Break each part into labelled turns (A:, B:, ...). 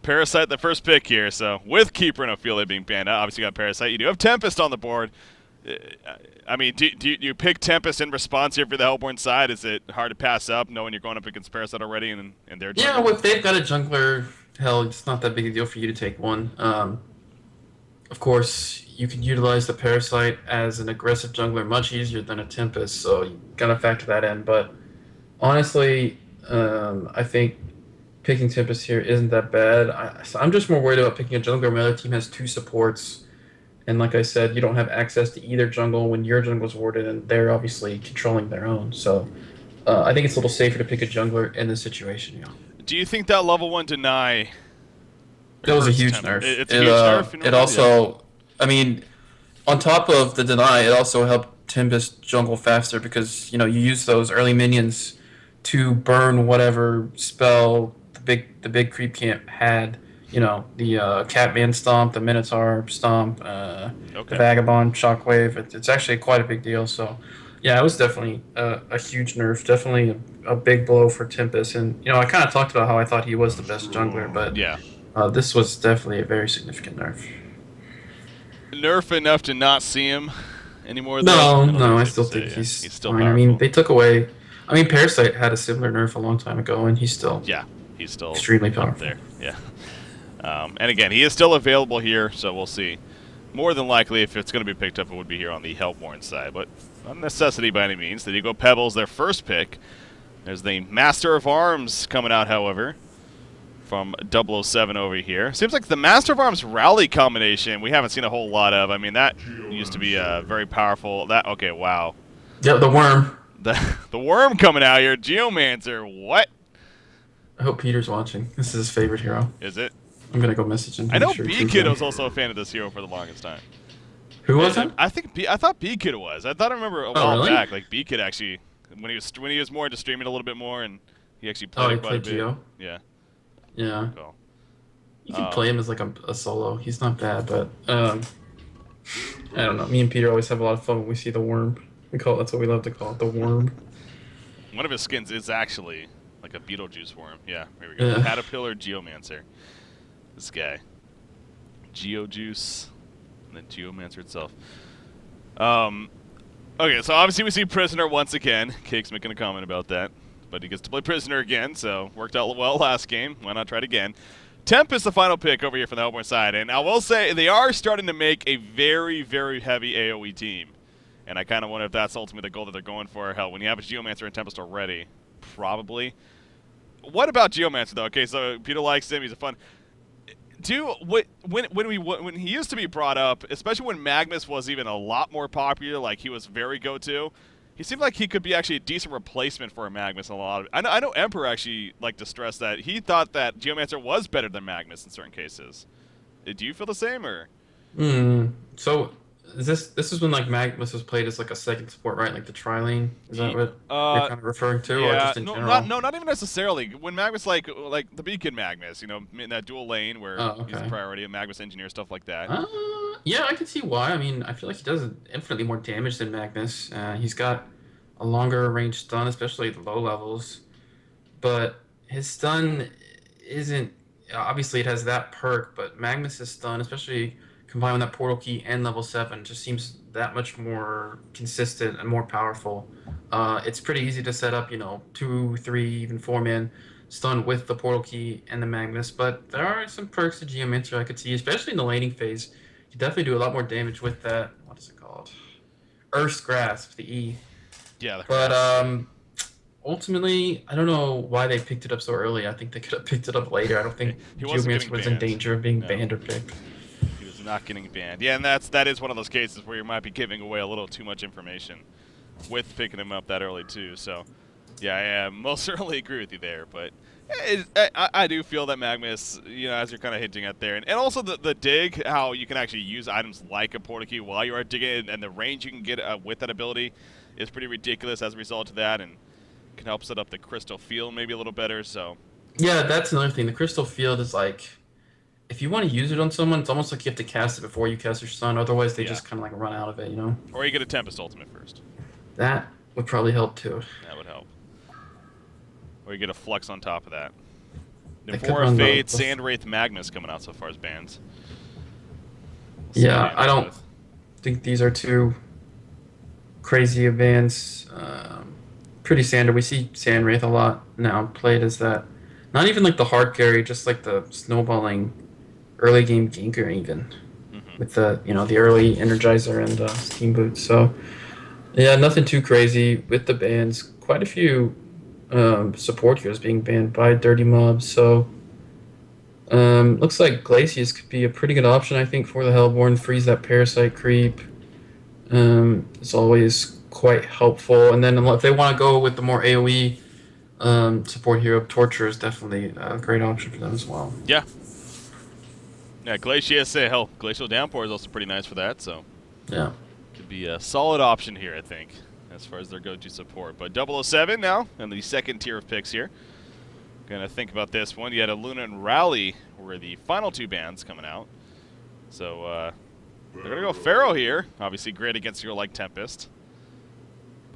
A: Parasite, the first pick here. So with Keeper and Ophelia being banned out, obviously you got Parasite. You do have Tempest on the board. I mean, do you pick Tempest in response here for the Hellborn side? Is it hard to pass up knowing you're going up against Parasite already and their jungler?
B: Yeah, if they've got a jungler, hell, it's not that big a deal for you to take one. Of course, you can utilize the Parasite as an aggressive jungler much easier than a Tempest, so you gotta factor that in. But honestly, I think picking Tempest here isn't that bad. So I'm just more worried about picking a jungler. My other team has two supports, and like I said, you don't have access to either jungle when your jungle's warded, and they're obviously controlling their own. So I think it's a little safer to pick a jungler in this situation.
A: Do you think that level 1 deny?
B: That was a huge nerf.
A: It's a huge nerf.
B: It also, I mean, on top of the deny, it also helped Tempest jungle faster because you use those early minions to burn whatever spell the big creep camp had. The Catman Stomp, the Minotaur Stomp, the Vagabond Shockwave. It's actually quite a big deal. So, yeah, it was definitely a huge nerf. Definitely a big blow for Tempest. And, I kind of talked about how I thought he was the best jungler, but
A: yeah.
B: This was definitely a very significant nerf.
A: Nerf enough to not see him anymore?
B: No, I still think he's
A: still
B: fine.
A: powerful.
B: I mean, they took away... I mean, Parasite had a similar nerf a long time ago, and he's still extremely powerful.
A: There. Yeah. And again, he is still available here, so we'll see. More than likely, if it's going to be picked up, it would be here on the Hellborn side, but not a necessity by any means. The Eagle Pebbles, their first pick. There's the Master of Arms coming out, however, from 007 over here. Seems like the Master of Arms rally combination we haven't seen a whole lot of. I mean, that used to be very powerful. Okay, wow.
B: Yeah, the worm.
A: The worm coming out here. Geomancer, what?
B: I hope Peter's watching. This is his favorite hero.
A: Is it?
B: I'm going to go message him.
A: I know B-Kid was also a fan of this hero for the longest time.
B: Who was it?
A: I thought B-Kid was. I remember a while back, like B-Kid actually, when he was more into streaming a little bit more, and he actually played quite a bit.
B: Geo?
A: Yeah.
B: Yeah.
A: Cool.
B: You can play him as like a solo. He's not bad, but I don't know. Me and Peter always have a lot of fun when we see the worm. That's what we love to call it, the worm.
A: One of his skins is actually like a Beetlejuice worm. Yeah, here we go. Caterpillar Geomancer. This guy. Geojuice. And then Geomancer itself. Okay, so obviously we see Prisoner once again. Cake's making a comment about that. But he gets to play Prisoner again, so worked out well last game. Why not try it again? Tempest, the final pick over here from the Hellborn side. And I will say they are starting to make a very, very heavy AoE team. And I kind of wonder if that's ultimately the goal that they're going for. Hell, when you have a Geomancer and Tempest already, probably. What about Geomancer, though? Okay, so Peter likes him. He's a fun... When he used to be brought up, especially when Magnus was even a lot more popular, like he was very go-to, he seemed like he could be actually a decent replacement for a Magnus in a lot of... I know Emperor actually liked to stress that he thought that Geomancer was better than Magnus in certain cases. Do you feel the same, or...?
B: So... This is when like Magnus was played as like a second support, right? Like the tri-lane. Is that what you're kind of referring to, or just in general?
A: Not even necessarily. When Magnus like the Beacon Magnus, in that dual lane where he's the priority, a Magnus engineer, stuff like that.
B: Yeah, I can see why. I mean, I feel like he does infinitely more damage than Magnus. He's got a longer range stun, especially at the low levels. But his stun isn't obviously it has that perk, but Magnus's stun, especially combined with that portal key and level 7, just seems that much more consistent and more powerful. It's pretty easy to set up, 2, 3, even 4-man stun with the portal key and the Magnus, but there are some perks to Geomancer I could see, especially in the laning phase. You definitely do a lot more damage with that. What is it called? Earth's Grasp, the E.
A: Yeah.
B: But ultimately, I don't know why they picked it up so early. I think they could have picked it up later. I don't think Geomancer was in danger of being banned or picked.
A: Not getting banned. Yeah, and that is one of those cases where you might be giving away a little too much information with picking him up that early too. So, yeah, I most certainly agree with you there. But I do feel that Magnus, as you're kind of hinting at there, and also the dig, how you can actually use items like a portal key while you are digging, and the range you can get with that ability is pretty ridiculous as a result of that, and can help set up the crystal field maybe a little better. So,
B: yeah, that's another thing. The crystal field is like, if you want to use it on someone, it's almost like you have to cast it before you cast your stun. Otherwise, they just kind of like run out of it,
A: Or you get a Tempest Ultimate first.
B: That would probably help too.
A: That would help. Or you get a Flux on top of that.
B: They could
A: Navora
B: run
A: Fate,
B: the
A: Sandwraith, Magnus coming out so far as bans. We'll see what
B: yeah.
A: he ends
B: I
A: up
B: don't
A: with.
B: think these are too crazy advanced. Pretty standard. We see Sandwraith a lot now played as that. Not even like the hard carry, just like the snowballing early game ganker even
A: Hmm.
B: with the the early Energizer and Steam Boots. So yeah, nothing too crazy with the bans. Quite a few support heroes being banned by Dirty Mobs. So looks like Glacius could be a pretty good option, I think, for the Hellborn. Freeze that Parasite creep. It's always quite helpful. And then if they want to go with the more AoE support hero, Torture is definitely a great option for them as well.
A: Yeah. Yeah, Glacius, hell, Glacial Downpour is also pretty nice for that, so
B: Yeah.
A: could be a solid option here, I think, as far as their go-to support. But 007 now, and the second tier of picks here. Gonna think about this one. You had a Luna and Rally were the final two bans coming out. So they're gonna go Pharaoh here. Obviously great against a hero like Tempest.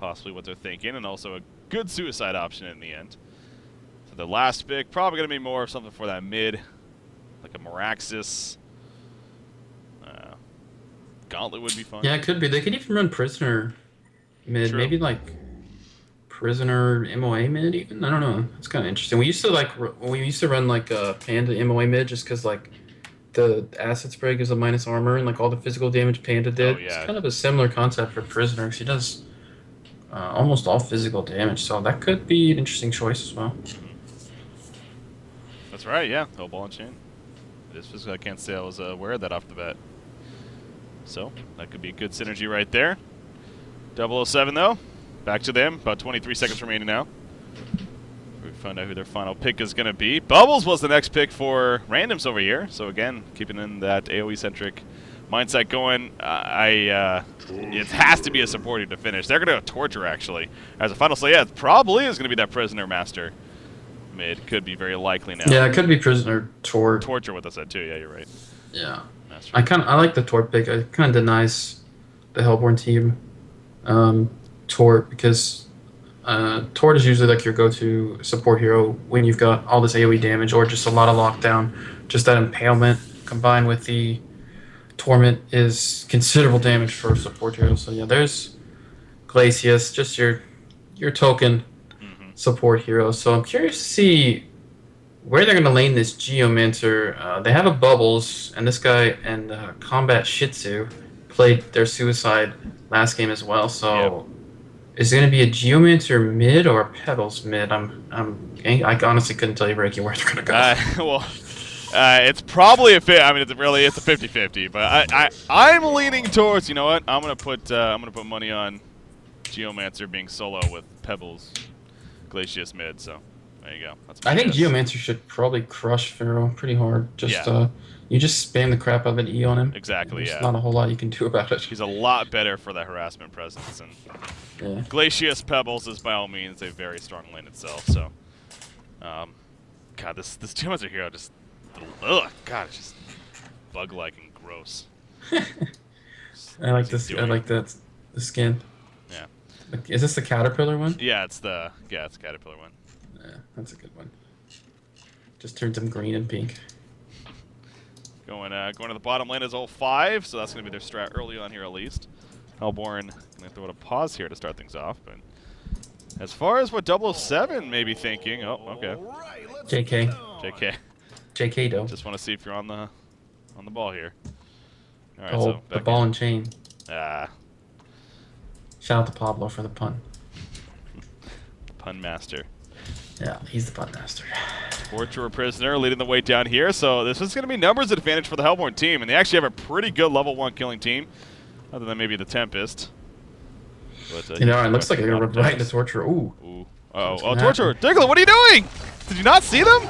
A: Possibly what they're thinking, and also a good suicide option in the end. So the last pick, probably gonna be more of something for that mid. Like a Meraxis. Gauntlet would be fun.
B: Yeah, it could be. They could even run Prisoner mid.
A: True.
B: Maybe like Prisoner MOA mid even. I don't know. It's kind of interesting. We used to run like Panda MOA mid just because like the acid spray gives a minus armor and like all the physical damage Panda did.
A: Oh, yeah.
B: It's kind of a similar concept for Prisoner because he does almost all physical damage. So that could be an interesting choice as well.
A: That's right, yeah. No ball and chain. It is physical. I can't say I was aware of that off the bat. So, that could be a good synergy right there. 007, though. Back to them. About 23 seconds remaining now. We find out who their final pick is going to be. Bubbles was the next pick for Randoms over here. So, again, keeping in that AoE-centric mindset going. It has to be a supporter to finish. They're going to go Torture, actually. As a final say, yeah, it probably is going to be that Prisoner Master. Mid could be very likely now.
B: Yeah, it could be Prisoner Tort.
A: Torture with us at too. Yeah, you're right.
B: Yeah.
A: Master.
B: I like the Tort pick. It kind of denies the Hellborn team Tort because Tort is usually like your go-to support hero when you've got all this AoE damage or just a lot of lockdown. Just that impalement combined with the Torment is considerable damage for a support hero. So yeah, there's Glacius, just your token support hero. So I'm curious to see where they're going to lane this Geomancer. They have a Bubbles, and this guy and Combat Shih Tzu played their Suicide last game as well. So is it going to be a Geomancer mid or a Pebbles mid? I honestly couldn't tell you, Reiki, where they're going to go.
A: Well, it's probably a fit. I mean, it's a 50-50. But I'm leaning towards. You know what? I'm gonna put money on Geomancer being solo with Pebbles, Glacius mid. So there you go. That's
B: I think Geomancer should probably crush Pharaoh pretty hard. You just spam the crap out of an E on him.
A: Exactly.
B: There's not a whole lot you can do about it.
A: He's a lot better for the harassment presence, and Glacius Pebbles is by all means a very strong lane itself. So, God, this Geomancer hero just, God, it's just bug-like and gross.
B: I like this. I like that the skin.
A: Yeah.
B: Is this the caterpillar one?
A: Yeah, it's the caterpillar one.
B: Yeah, that's a good one. Just turns them green and pink.
A: Going to the bottom lane is 05, so that's going to be their strat early on here at least. Hellborn going to throw it a pause here to start things off, but as far as what 007 may be thinking, oh, okay.
B: JK though.
A: Just want to see if you're on the ball here. All right,
B: so the ball and chain.
A: Ah.
B: Shout out to Pablo for the pun.
A: Pun master.
B: Yeah, he's the pun master.
A: Torturer Prisoner leading the way down here, so this is going to be numbers advantage for the Hellborn team, and they actually have a pretty good level 1 killing team, other than maybe the Tempest. But,
B: it looks like they're going to right into Torturer. Ooh.
A: Oh, Torturer. Diggler, what are you doing? Did you not see them?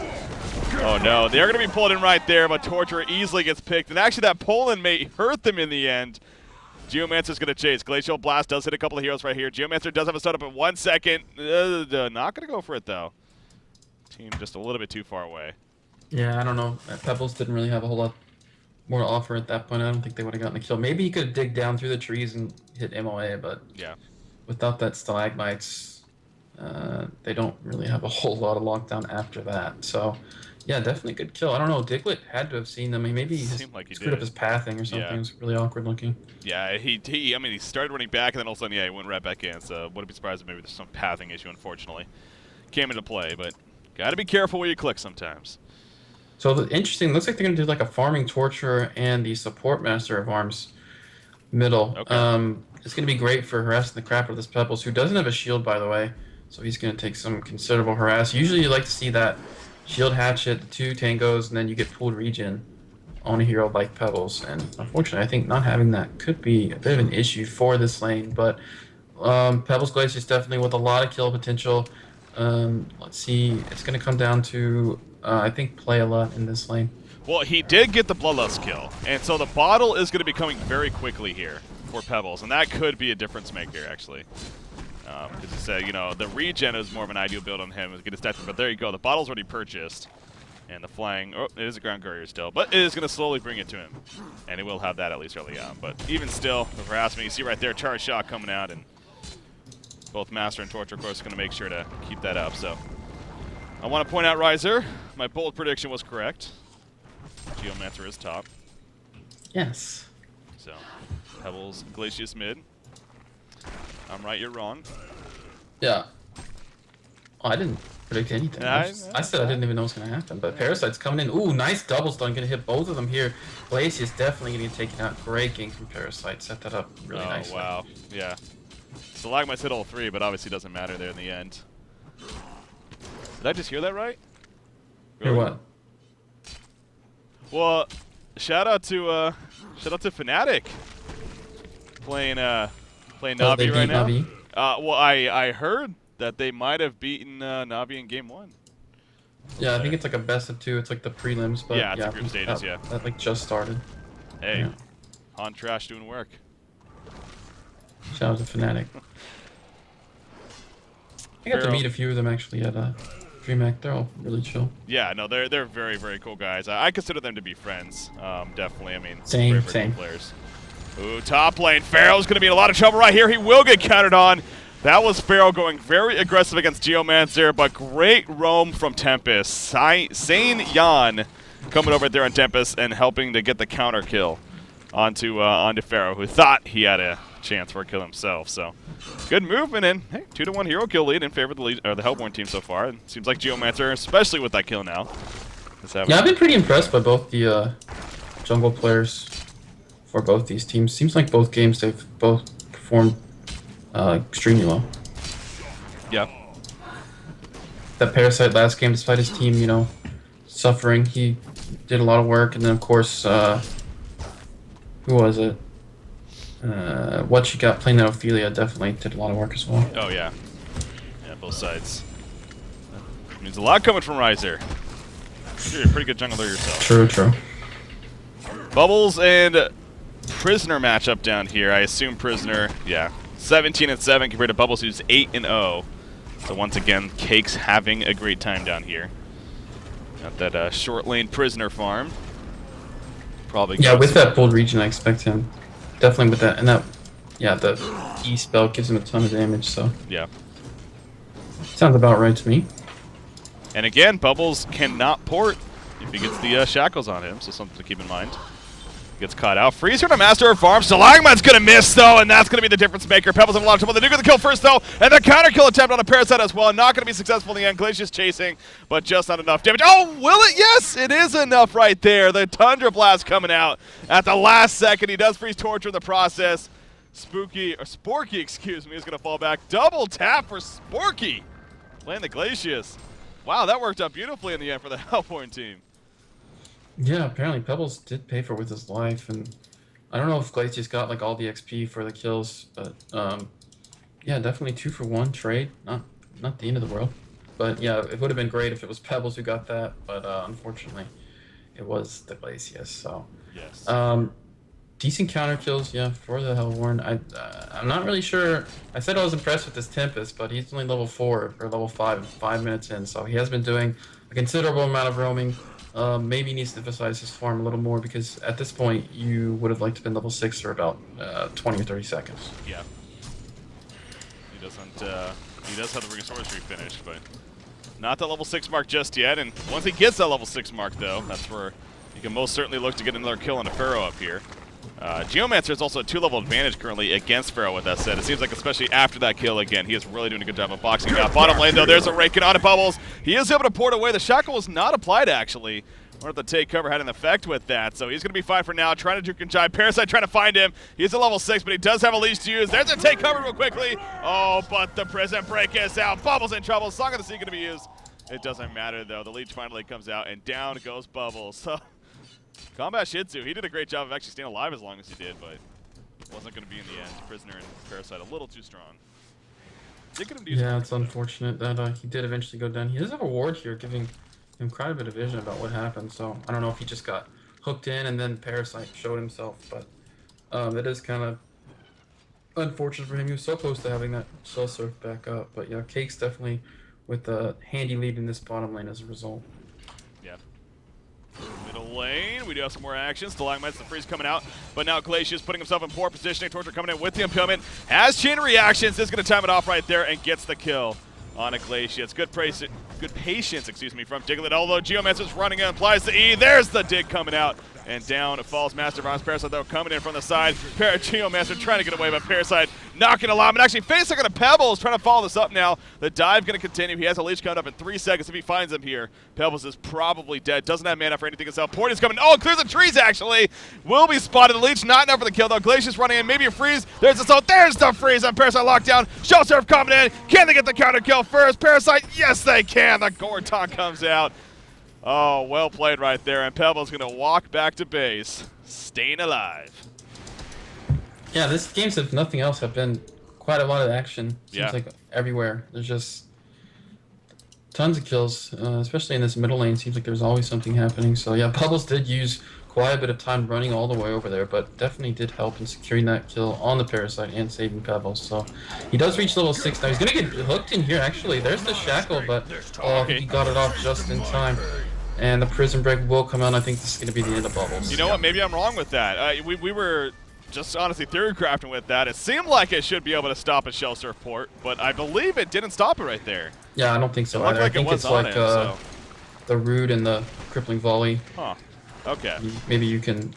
A: Oh, no. They're going to be pulled in right there, but Torturer easily gets picked, and actually that Poland may hurt them in the end. Geomancer's going to chase. Glacial Blast does hit a couple of heroes right here. Geomancer does have a setup in 1 second. Not going to go for it, though. Team just a little bit too far away.
B: Yeah, I don't know. Pebbles didn't really have a whole lot more to offer at that point. I don't think they would have gotten the kill. Maybe he could dig down through the trees and hit MOA, but
A: yeah,
B: without that Stalagmites, they don't really have a whole lot of lockdown after that. So, Yeah, definitely good kill. I don't know. Diglett had to have seen them. I mean, maybe he just
A: Seemed like he
B: screwed up
A: did.
B: his pathing or something.
A: Yeah.
B: It was really awkward looking.
A: Yeah, I mean, he started running back, and then all of a sudden, yeah, he went right back in. So wouldn't be surprised if maybe there's some pathing issue, unfortunately. Came into play, but got to be careful where you click sometimes.
B: So interesting. Looks like they're gonna do like a farming torturer and the support master of arms middle.
A: Okay.
B: It's gonna be great for harassing the crap out of this Pebbles, who doesn't have a shield, by the way. So he's gonna take some considerable harass. Usually, you like to see that shield hatchet, the 2 tangos, and then you get pooled regen on a hero like Pebbles. And unfortunately, I think not having that could be a bit of an issue for this lane. But Pebbles Glacier is definitely with a lot of kill potential. Let's see. It's going to come down to, I think, play a lot in this lane.
A: Well, he did get the Bloodlust kill, and so the bottle is going to be coming very quickly here for Pebbles, and that could be a difference maker, actually. Because he said, you know, the regen is more of an ideal build on him. Get his stats, but there you go. The bottle's already purchased. And the flying, oh, it is a ground courier still, but it is going to slowly bring it to him. And it will have that at least early on. But even still, the harassment, you see right there, charge shot coming out, and both Master and Torture, of course, are going to make sure to keep that up. So I want to point out, Riser, my bold prediction was correct. Geomancer is top.
B: Yes.
A: So Pebbles, Glacius mid. I'm right, you're wrong.
B: Yeah. Oh, I didn't predict anything. I said I didn't even know what's going to happen. But Parasite's coming in. Ooh, nice double stun. Going to hit both of them here. Glacius definitely going to get taken out. Great gank from Parasite. Set that up really nicely.
A: Oh, wow. Yeah. Stalagmites hit all 3, but obviously doesn't matter there in the end. Did I just hear that right?
B: Hear what?
A: Well, shout out to Fnatic playing Navi right now.
B: Navi?
A: Well, I heard that they might have beaten Navi in game 1.
B: Yeah, I think it's like a best of 2. It's like the prelims, but
A: yeah, it's the group stages. Yeah,
B: that like just started.
A: Hey,
B: yeah.
A: HoN Trash doing work.
B: Shout out to Fnatic. I got to meet a few of them actually at DreamHack. They're all really chill.
A: Yeah, no, they're very, very cool guys. I consider them to be friends. Definitely. I mean,
B: same.
A: Cool players. Ooh, top lane. Pharaoh's going to be in a lot of trouble right here. He will get countered on. That was Pharaoh going very aggressive against Geomancer, but great roam from Tempest. Sane Yan coming over there on Tempest and helping to get the counter kill onto Pharaoh, who thought he had a chance for a kill himself. So good movement, and hey, 2-1 hero kill lead in favor of the Hellborn team so far. It seems like Geomancer, especially with that kill now.
B: Yeah, I've been pretty impressed by both the jungle players for both these teams. Seems like both games they've both performed extremely well.
A: Yeah.
B: That Parasite last game, despite his team, you know, suffering, he did a lot of work. And then, of course, who was it? What she got playing that Ophelia definitely did a lot of work as well.
A: Oh, yeah. Yeah, both sides. That means a lot coming from Riser. You're a pretty good jungler yourself.
B: True.
A: Bubbles and Prisoner matchup down here. I assume Prisoner, yeah. 17-7 compared to Bubbles, who's 8-0. So once again, Cake's having a great time down here. Got that short lane Prisoner farm. Probably.
B: Yeah, with that bold region, I expect him definitely with that, and that, yeah, the E spell gives him a ton of damage. So
A: yeah,
B: sounds about right to me.
A: And again, Bubbles cannot port if he gets the shackles on him, so something to keep in mind. Gets caught out. Freezer to Master of Farm. Stalagmite's going to miss, though, and that's going to be the difference maker. Pebbles have a lot of trouble. They do get the kill first, though, and the counter kill attempt on a Parasite as well. Not going to be successful in the end. Glacius chasing, but just not enough damage. Oh, will it? Yes, it is enough right there. The Tundra Blast coming out at the last second. He does freeze Torture in the process. Sporky, excuse me, is going to fall back. Double tap for Sporky. Playing the Glacius. Wow, that worked out beautifully in the end for the Hellborn team.
B: Yeah, apparently Pebbles did pay for it with his life, and I don't know if Glacius got like all the XP for the kills, but yeah, definitely 2-for-1 trade. Not the end of the world, but yeah, it would have been great if it was Pebbles who got that, but unfortunately, it was the Glacius. So
A: yes,
B: decent counter kills, yeah, for the Hellborn. I'm not really sure. I said I was impressed with this Tempest, but he's only level 4 or level 5, 5 minutes in, so he has been doing a considerable amount of roaming. Maybe he needs to emphasize his farm a little more, because at this point you would have liked to have been level 6 for about 20 or 30 seconds.
A: Yeah. He doesn't. He does have the Ring of Sorcery finished, but Not the level 6 mark just yet, and once he gets that level 6 mark, though, that's where you can most certainly look to get another kill on a Pharaoh up here. Geomancer is also a 2-level advantage currently against Pharaoh with that said. It seems like especially after that kill, again, he is really doing a good job of boxing out. Bottom lane, though, there's a Raken on Bubbles. He is able to port away. The shackle was not applied, actually. I wonder if the take cover had an effect with that. So he's going to be fine for now. Trying to juke and jive. Parasite trying to find him. He's a level 6, but he does have a leash to use. There's a take cover real quickly. Oh, but the prison break is out. Bubbles in trouble. Song of the Sea going to be used. It doesn't matter, though. The leech finally comes out, and down goes Bubbles. So Combat Shih Tzu, he did a great job of actually staying alive as long as he did, but wasn't going to be in the end. Prisoner and Parasite a little too strong.
B: Yeah, it's unfortunate that he did eventually go down. He does have a ward here, giving him quite a bit of vision about what happened, so I don't know if he just got hooked in and then Parasite showed himself, but it is kind of unfortunate for him. He was so close to having that Shell Surf back up, but yeah, Cake's definitely with a handy lead in this bottom lane as a result.
A: Yeah. Middle lane, we do have some more action. Stalagmites, the freeze coming out, but now Glacius putting himself in poor positioning. Torture coming in with the impalement. Has chain reactions, is going to time it off right there and gets the kill on a Glacius. Good patience, excuse me, from Diglett. Although Geomancer's running in, applies the E. There's the dig coming out. And down falls Master Bronze. Parasite, though, coming in from the side. Geomancer trying to get away, but Parasite not going to allow him. And actually, facing on a Pebbles, trying to follow this up now. The dive going to continue. He has a leash coming up in 3 seconds if he finds him here. Pebbles is probably dead. Doesn't have mana for anything himself. Port is coming. Oh, clears the trees, actually. Will be spotted. The leech not enough for the kill, though. Glacius running in. Maybe a freeze. There's the assault. There's the freeze. And Parasite locked down. Shell Surf coming in. Can they get the counter kill first? Parasite, yes, they can. The Gorton comes out. Oh, well played right there, and Pebble's going to walk back to base, staying alive.
B: Yeah, this games, if nothing else, have been quite a lot of action. Seems
A: Yeah.
B: like everywhere. There's just tons of kills, especially in this middle lane. Seems like there's always something happening. So yeah, Pebbles did use quite a bit of time running all the way over there, but definitely did help in securing that kill on the Parasite and saving Pebbles. So he does reach level 6 now. He's going to get hooked in here, actually. There's the shackle, but he got it off just in time. And the prison break will come out. I think this is going to be the end of Bubbles.
A: You know what? Maybe I'm wrong with that. We were just honestly theory crafting with that. It seemed like it should be able to stop a Shell Surf port, but I believe it didn't stop it right there.
B: Yeah, I don't think so
A: It looked
B: either.
A: like
B: I think
A: it was
B: it's
A: on
B: like
A: it, so.
B: the root and the crippling volley.
A: Huh. Okay.
B: Maybe you can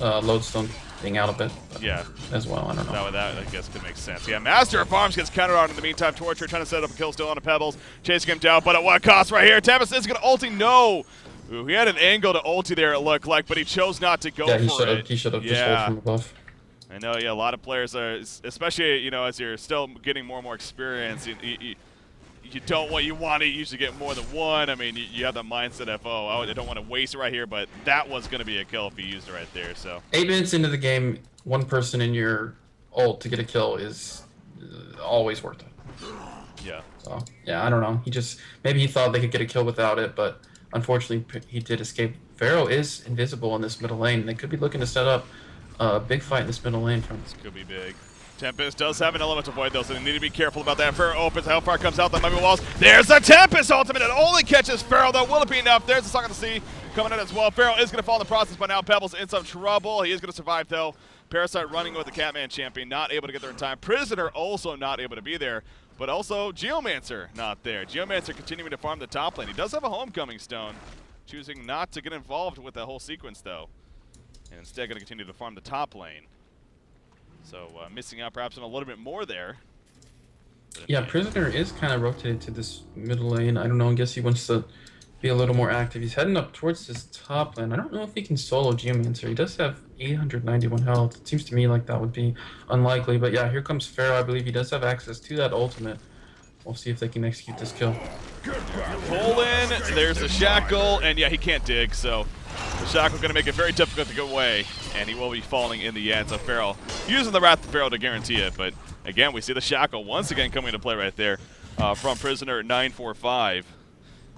B: lodestone thing out a bit
A: Yeah.
B: as well. I don't know.
A: That I guess could make sense. Yeah, Master of Arms gets countered on in the meantime. Torture trying to set up a kill still on a Pebbles. Chasing him down, but at what cost right here? Tempest is going to ulti. No! Ooh, he had an angle to ulti there, it looked like, but he chose not to go for it.
B: He should have just hold from above.
A: I know, yeah, a lot of players are, especially, you know, as you're still getting more and more experience, you don't want, you want to usually get more than one. I mean, you have the mindset of, oh, I don't want to waste it right here, but that was going to be a kill if he used it right there, so.
B: 8 minutes into the game, one person in your ult to get a kill is always worth it.
A: Yeah.
B: So, yeah, I don't know. Maybe he thought they could get a kill without it, but unfortunately he did escape. Pharaoh is invisible in this middle lane. They could be looking to set up a big fight in this middle lane.
A: This could be big. Tempest does have an elemental void though, so they need to be careful about that. Pharaoh opens. How far comes out? That might be walls. There's the Tempest ultimate. It only catches Pharaoh though. Will it be enough? There's the Song of the Sea coming in as well. Pharaoh is going to fall in the process, but now Pebbles in some trouble. He is going to survive though. Parasite running with the Catman champion, not able to get there in time. Prisoner also not able to be there, but also Geomancer not there. Geomancer continuing to farm the top lane. He does have a homecoming stone, choosing not to get involved with the whole sequence though, and instead going to continue to farm the top lane. So missing out perhaps on a little bit more there.
B: Yeah, Prisoner is kind of rotated to this middle lane. I don't know. I guess he wants to be a little more active. He's heading up towards this top lane. I don't know if he can solo Geomancer. He does have 891 health. It seems to me like that would be unlikely. But yeah, here comes Pharaoh. I believe he does have access to that ultimate. We'll see if they can execute this kill.
A: Pull in, there's the shackle, and yeah, he can't dig, so the shackle going to make it very difficult to get away, and he will be falling in the end. So Pharaoh using the Wrath of Pharaoh to guarantee it, but again, we see the shackle once again coming into play right there from Prisoner 945.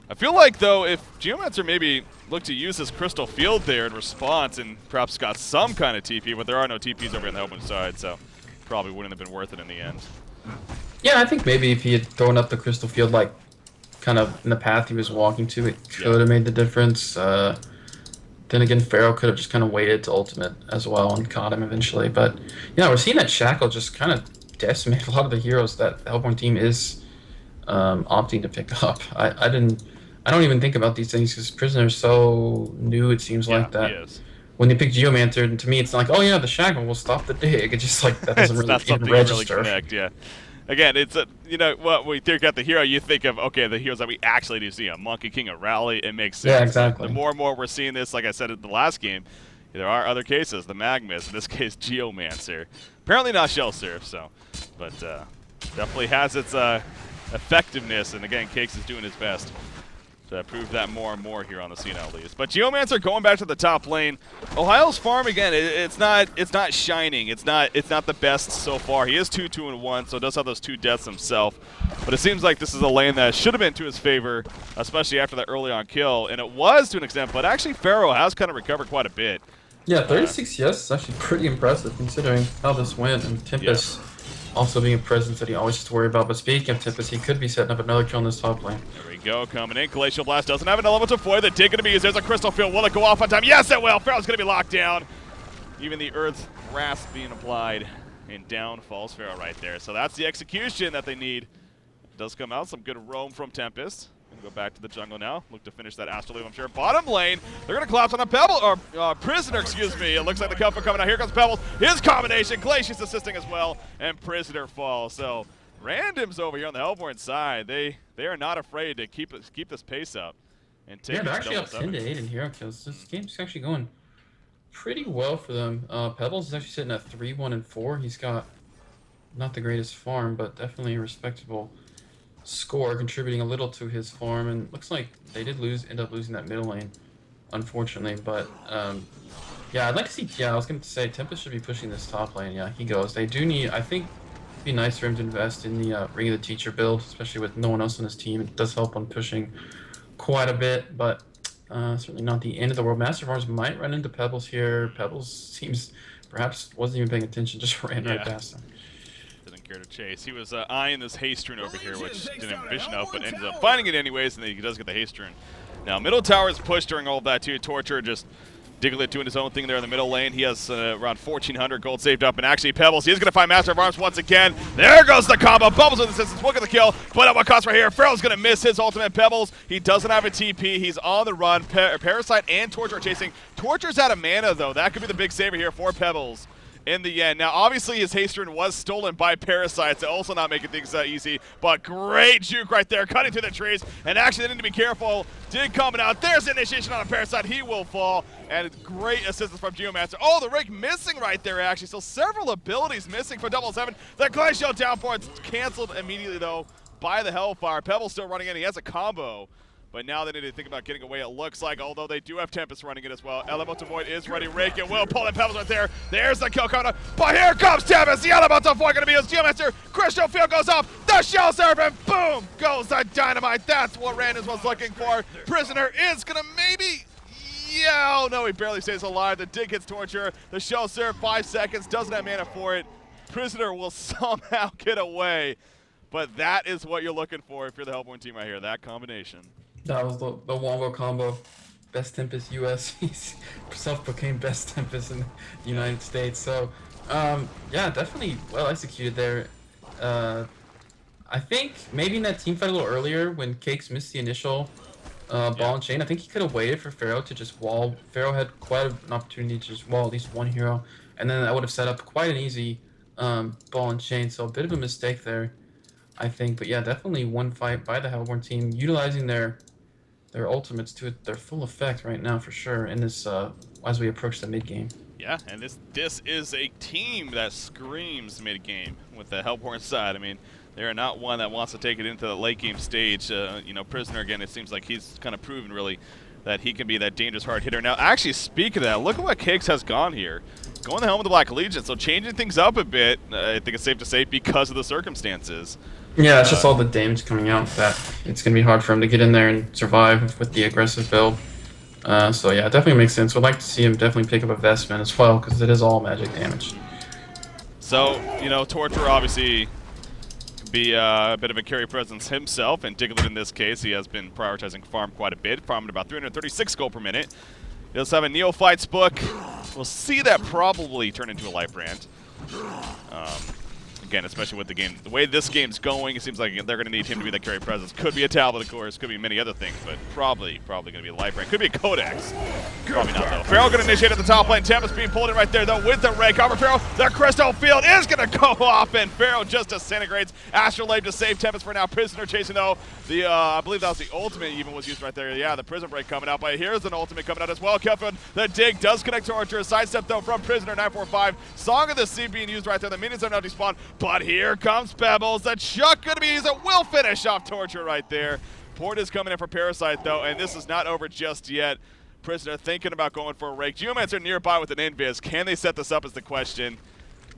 A: I feel like, though, if Geomancer maybe looked to use his Crystal Field there in response and perhaps got some kind of TP, but there are no TPs over on the open side, so probably wouldn't have been worth it in the end.
B: Yeah, I think maybe if he had thrown up the Crystal Field, like, kind of in the path he was walking to, it could have made the difference. Then again, Pharaoh could have just kind of waited to ultimate as well and caught him eventually. But, yeah, we're seeing that Shackle just kind of decimate a lot of the heroes that the Hellborn team is opting to pick up. I don't even think about these things because Prisoner's so new. It seems
A: Yeah,
B: like
A: he
B: that
A: is.
B: when they pick Geomancer, and to me, it's not like, oh yeah, the Shackle will stop the dig. It's just like that doesn't
A: It's
B: really
A: not
B: even
A: something you really
B: register.
A: connect, yeah. Again, it's a, you know what, when you think about the hero, you think of, okay, the heroes that we actually do see, a Monkey King, a Rally, it makes
B: Yeah,
A: sense. But the
B: exactly.
A: more and more we're seeing this, like I said in the last game, there are other cases, the Magmus, in this case, Geomancer. Apparently not Shell Surf, so, but definitely has its effectiveness, and again, Cakes is doing his best to prove that more and more here on the scene at least. But Geomancer going back to the top lane. Ohio's farm again. It's not shining. It's not the best so far. He is 2-2-1, so does have those 2 deaths himself. But it seems like this is a lane that should have been to his favor, especially after that early on kill, and it was to an extent. But actually, Pharaoh has kind of recovered quite a bit.
B: Yeah, 36 yes is actually pretty impressive considering how this went, and
A: Yeah.
B: Tempest also being a presence that he always has to worry about. But speaking of Tempest, he could be setting up another kill in this top lane.
A: There we go, coming in. Glacial Blast doesn't have an element to foil. The dig going to be used. There's a Crystal Field. Will it go off on time? Yes, it will. Pharaoh's going to be locked down. Even the Earth's Grasp being applied. And down falls Pharaoh right there. So that's the execution that they need. It does come out. Some good roam from Tempest. Gonna go back to the jungle now. Look to finish that Astral Leaf, I'm sure. Bottom lane, they're gonna collapse on a Pebble, or Prisoner, excuse me. It looks like the Cup coming out. Here comes Pebbles. His combination. Glacius assisting as well, and Prisoner falls. So Randoms over here on the Hellborn side, they are not afraid to keep this pace up and take
B: Yeah,
A: it
B: they're
A: to
B: actually
A: double
B: up 10 to 8 in hero kills. This game's actually going pretty well for them. Pebbles is actually sitting at 3-1-4. He's got not the greatest farm, but definitely a respectable score, contributing a little to his farm. And looks like they did end up losing that middle lane, unfortunately. But yeah, I'd like to see. Yeah, I was going to say Tempest should be pushing this top lane. Yeah, he goes. They do need. I think it'd be nice for him to invest in the Ring of the Teacher build, especially with no one else on his team. It does help on pushing quite a bit, but certainly not the end of the world. Master Farms might run into Pebbles here. Pebbles seems perhaps wasn't even paying attention, just ran right past him.
A: Didn't care to chase. He was eyeing this haste rune over here, which didn't have vision of, but ended up finding it anyways, and then he does get the haste rune. Now, middle tower is pushed during all of that too. Torture just Diglett doing his own thing there in the middle lane. He has around 1,400 gold saved up, and actually Pebbles, he is going to find Master of Arms once again. There goes the combo. Bubbles with assistance. Look at the kill. But at what cost right here? Pharaoh's going to miss his ultimate. Pebbles, he doesn't have a TP. He's on the run. Parasite and Torture are chasing. Torture's out of mana, though. That could be the big saver here for Pebbles in the end. Now, obviously, his haste rune was stolen by Parasites, also not making things that easy, but great juke right there, cutting through the trees, and actually they need to be careful. Dig coming out. There's the initiation on a Parasite. He will fall, and great assistance from Geomancer. Oh, the Rake missing right there, actually, so several abilities missing for 777. The Glacial downpour, it's canceled immediately, though, by the Hellfire. Pebble's still running in. He has a combo. But now they need to think about getting away, it looks like, although they do have Tempest running it as well. Elemental Void is ready. Rake it will pull in Pebbles right there. There's the kill coming up. But here comes Tempest. The Elemental Void going to be his Geomancer. Crystal Field goes up. The Shell Serve, and boom goes the Dynamite. That's what Randoms was looking for. Prisoner is going to maybe... Yeah, oh no, he barely stays alive. The dig hits Torture. The Shell Serve, 5 seconds. Doesn't have mana for it. Prisoner will somehow get away. But that is what you're looking for if you're the Hellborn team right here. That combination.
B: That was the Wombo combo. Best Tempest US. He's self-proclaimed best Tempest in the United States. So, yeah, definitely well executed there. I think maybe in that team fight a little earlier when Cakes missed the initial ball and chain, I think he could have waited for Pharaoh to just wall. Pharaoh had quite an opportunity to just wall at least one hero, and then that would have set up quite an easy ball and chain. So a bit of a mistake there, I think. But yeah, definitely one fight by the Hellborn team, utilizing their ultimates to their full effect right now for sure in this as we approach the mid game.
A: Yeah, and this is a team that screams mid game with the Hellborn side. I mean, they're not one that wants to take it into the late game stage. You know, Prisoner again, it seems like he's kind of proven really that he can be that dangerous hard hitter. Now, actually, speaking of that, look at what Cakes has gone here. Going the Helm of the Black Legion, so changing things up a bit, I think it's safe to say, because of the circumstances.
B: Yeah, it's just all the damage coming out that it's going to be hard for him to get in there and survive with the aggressive build. So yeah, it definitely makes sense. Would like to see him definitely pick up a Vestment as well, because it is all magic damage.
A: So, you know, Torture obviously be a bit of a carry presence himself, and Diglett in this case, he has been prioritizing farm quite a bit, farming about 336 gold per minute. He does have a Neophyte's book. We'll see that probably turn into a light brand. again, especially with the way this game's going, it seems like they're going to need him to be that carry presence. Could be a tablet, of course. Could be many other things, but probably going to be a life rank. Could be a Codex. Probably not, though. Pharaoh going to initiate at the top lane. Tempest being pulled in right there, though, with the Ray cover. Pharaoh, the Crystal Field is going to go off, and Pharaoh just disintegrates. Astrolabe to save Tempest for now. Prisoner chasing, though. I believe that was the ultimate even was used right there. Yeah, the Prison Break coming out, but here's an ultimate coming out as well. Kevin, the dig does connect to Archer. Sidestep, though, from Prisoner 945. Song of the Sea being used right there. The minions are now despawned, but here comes Pebbles. The Chuck going to be used. It will finish off Torture right there. Port is coming in for Parasite, though, and this is not over just yet. Prisoner thinking about going for a rake. Geomancer nearby with an invis. Can they set this up is the question.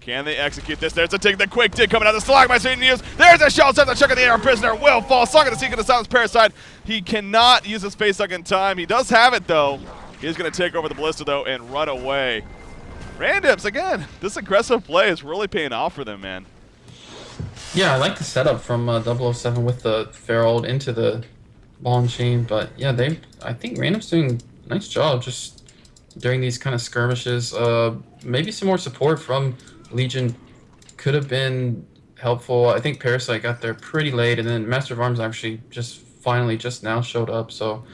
A: Can they execute this? There's a dig, the quick dig coming out. The Stalagmite being used. There's a shell set. The Chuck in the air. Prisoner will fall. Song of the Sea going to silence Parasite. He cannot use his face hug in time. He does have it, though. He's going to take over the Ballista, though, and run away. Randoms, again, this aggressive play is really paying off for them, man.
B: Yeah, I like the setup from 007 with the Ferald into the ball and chain, but yeah, I think Random's doing a nice job just during these kind of skirmishes. Maybe some more support from Legion could have been helpful. I think Parasite got there pretty late, and then Master of Arms actually finally just now showed up. So,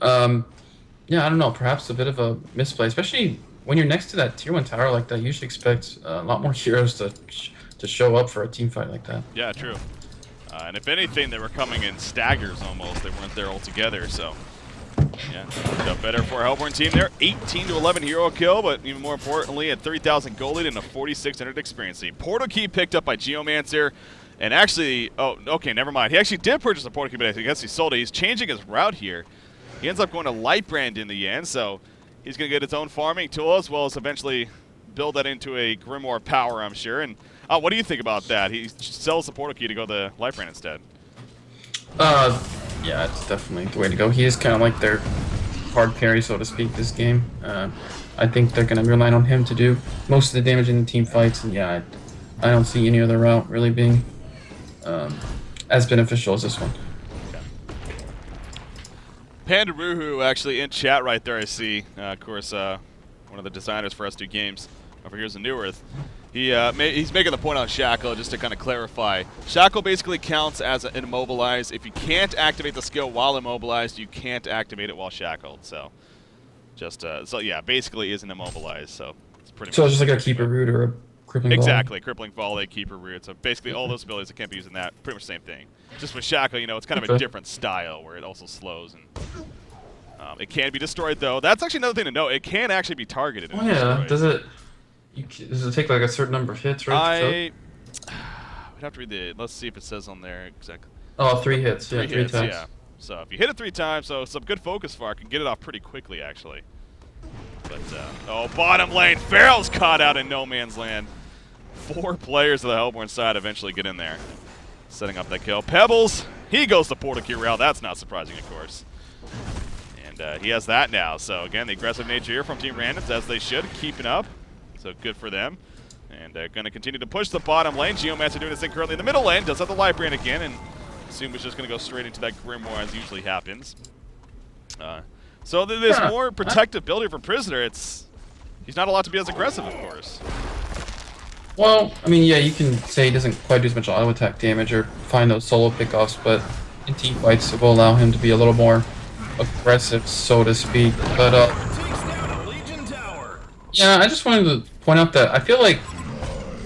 B: yeah, I don't know, perhaps a bit of a misplay, especially when you're next to that tier 1 tower like that. You usually expect a lot more heroes to show up for a team fight like that.
A: Yeah, true. And if anything, they were coming in staggers almost. They weren't there all together, so yeah, got better for our Hellborn team there. 18-11 hero kill, but even more importantly, at 30,000 gold lead and a 4,600 experience lead. Portal key picked up by Geomancer, and actually, oh, okay, never mind. He actually did purchase a portal key, but I guess he sold it. He's changing his route here. He ends up going to Lightbrand in the end, so he's going to get his own farming tool as well as eventually build that into a Grimoire power, I'm sure. And what do you think about that? He sells the portal key to go to Lightbrand instead.
B: Yeah, it's definitely the way to go. He is kind of like their hard carry, so to speak, this game. I think they're going to rely on him to do most of the damage in the team fights, and yeah, I don't see any other route really being as beneficial as this one.
A: Pandaruhu actually in chat right there, I see. Of course, one of the designers for S2 Games over here is in New Earth. He's making the point on Shackle, just to kind of clarify. Shackle basically counts as an immobilize. If you can't activate the skill while immobilized, you can't activate it while shackled. So, so yeah, basically is an immobilize. So it's pretty.
B: So
A: much
B: it's just like a keeper root or a crippling volley.
A: Exactly, crippling volley, keeper root. So basically, all those abilities that can't be used in that, pretty much the same thing. Just with Shackle, you know, it's kind of a different style where it also slows and. It can be destroyed, though. That's actually another thing to know. It can actually be targeted.
B: Oh yeah, does it? Does it take like a certain number of hits, right?
A: We'd have to read the. Let's see if it says on there exactly.
B: Oh, 3 hits. Yeah, 3
A: hits,
B: times.
A: Yeah. So if you hit it 3 times, so some good focus fire can get it off pretty quickly, actually. But oh, bottom lane, Farrell's caught out in no man's land. 4 players of the Hellborn side eventually get in there, setting up that kill. Pebbles, he goes the portal key route. That's not surprising, of course. And he has that now. So again, the aggressive nature here from Team Randoms, as they should, keeping up. So good for them. And they're going to continue to push the bottom lane. Geomancer doing his thing currently in the middle lane. Does have the Lightbrand again, and assume it's just going to go straight into that Grimoire as usually happens. So there's more protective ability for Prisoner. He's not allowed to be as aggressive, of course.
B: Well, I mean, yeah, you can say he doesn't quite do as much auto attack damage or find those solo pickoffs, but in team fights it will allow him to be a little more aggressive, so to speak. But yeah, I just wanted to point out that I feel like